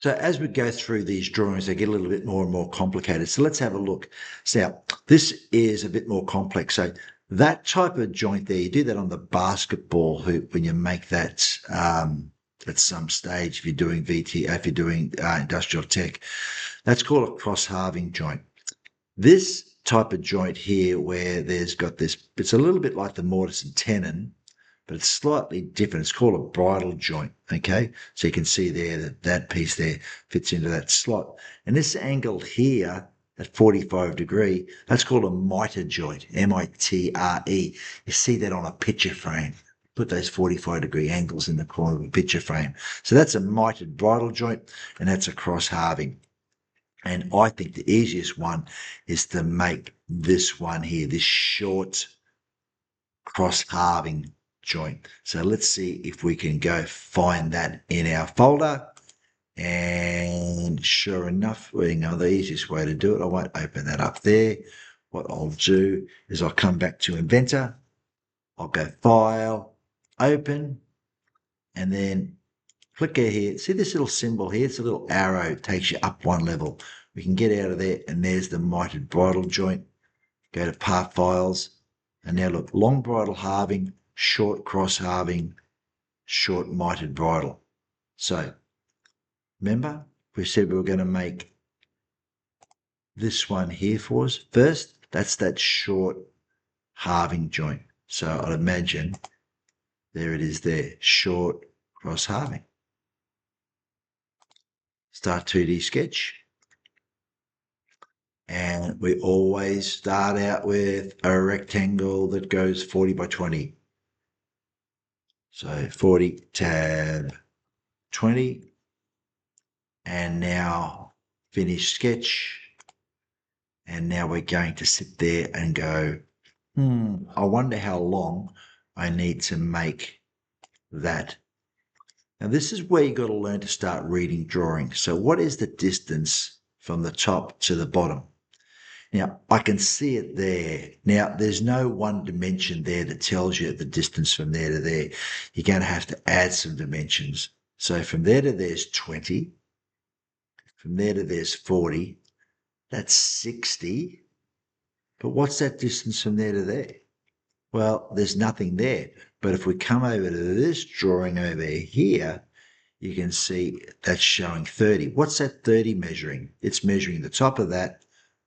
So as we go through these drawings, they get a little bit more and more complicated. So let's have a look. So this is a bit more complex. So that type of joint there, you do that on the basketball hoop when you make that at some stage. If you're doing if you're doing industrial tech, that's called a cross halving joint. This type of joint here, where there's got this, it's a little bit like the mortise and tenon, but it's slightly different. It's called a bridle joint. Okay, so you can see there that that piece there fits into that slot, and this angle here at 45-degree, that's called a mitre joint, mitre. You see that on a picture frame. Put those 45-degree angles in the corner of a picture frame. So that's a mitred bridle joint, and that's a cross halving. And I think the easiest one is to make this one here, this short cross halving joint. So let's see if we can go find that in our folder. And sure enough, we know the easiest way to do it. I won't open that up there. What I'll do is I'll come back to Inventor. I'll go File, Open, and then click here. See this little symbol here? It's a little arrow. It takes you up one level. We can get out of there, and there's the mitred bridle joint. Go to Part Files, and now look, long bridle halving, short cross halving, short mitred bridle. So remember, we said we were going to make this one here for us first. That's that short halving joint. So I'd imagine there it is there, short cross halving. Start 2D sketch. And we always start out with a rectangle that goes 40 by 20. So 40 tab 20. And now finish sketch. And now we're going to sit there and go, I wonder how long I need to make that. Now this is where you've got to learn to start reading drawings. So what is the distance from the top to the bottom? Now, I can see it there. Now, there's no one dimension there that tells you the distance from there to there. You're going to have to add some dimensions. So from there to there's 20. From there to there's 40. That's 60. But what's that distance from there to there? Well, there's nothing there. But if we come over to this drawing over here, you can see that's showing 30. What's that 30 measuring? It's measuring the top of that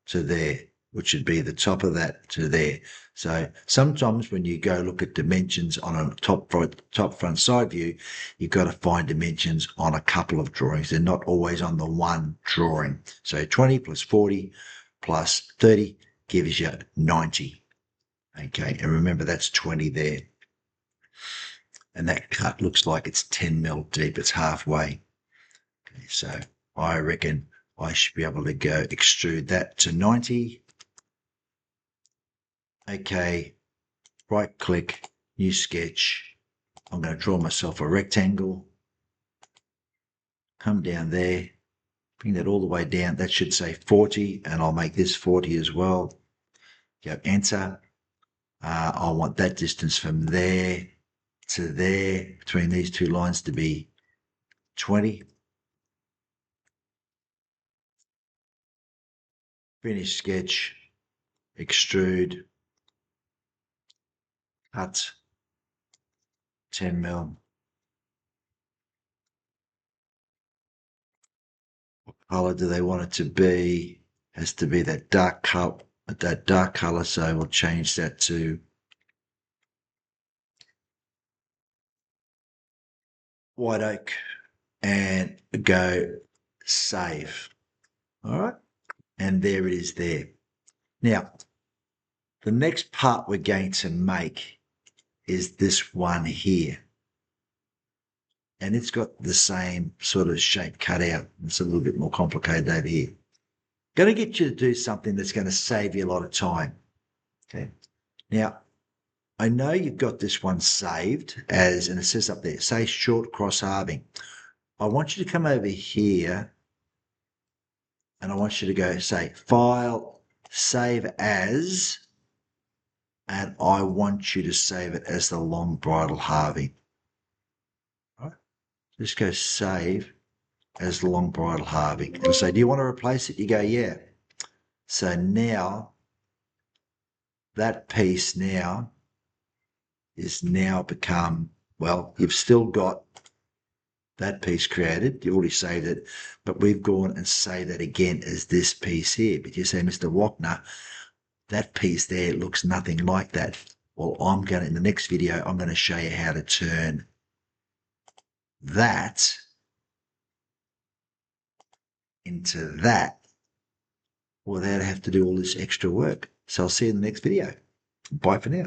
to there, which would be the top of that to there. So sometimes when you go look at dimensions on a top front side view, you've got to find dimensions on a couple of drawings. They're not always on the one drawing. So 20 plus 40 plus 30 gives you 90. Okay, and remember that's 20 there. And that cut looks like it's 10 mil deep. It's halfway. Okay, so I reckon I should be able to go extrude that to 90. Okay, right click, new sketch. I'm going to draw myself a rectangle. Come down there, bring that all the way down. That should say 40, and I'll make this 40 as well. Go enter. I want that distance from there to there, between these two lines, to be 20. Finish sketch, extrude, cut, 10 mil. What color do they want it to be? Has to be that dark color, so we'll change that to white oak and go save. All right, and there it is there. Now, the next part we're going to make is this one here. And it's got the same sort of shape cut out. It's a little bit more complicated over here. Going to get you to do something that's going to save you a lot of time. Okay. Now, I know you've got this one saved as, and it says up there, say short cross halving. I want you to come over here and I want you to go say File, Save As, and I want you to save it as the long bridle halving. All right. Just go Save, as the long bridle halving. It'll say, do you want to replace it? You go, yeah. So now that piece now is now become, well, you've still got that piece created. You've already saved it, but we've gone and saved that again as this piece here. But you say, Mr. Wachner, that piece there looks nothing like that. Well, in the next video, I'm going to show you how to turn that into that without having to do all this extra work. So I'll see you in the next video. Bye for now.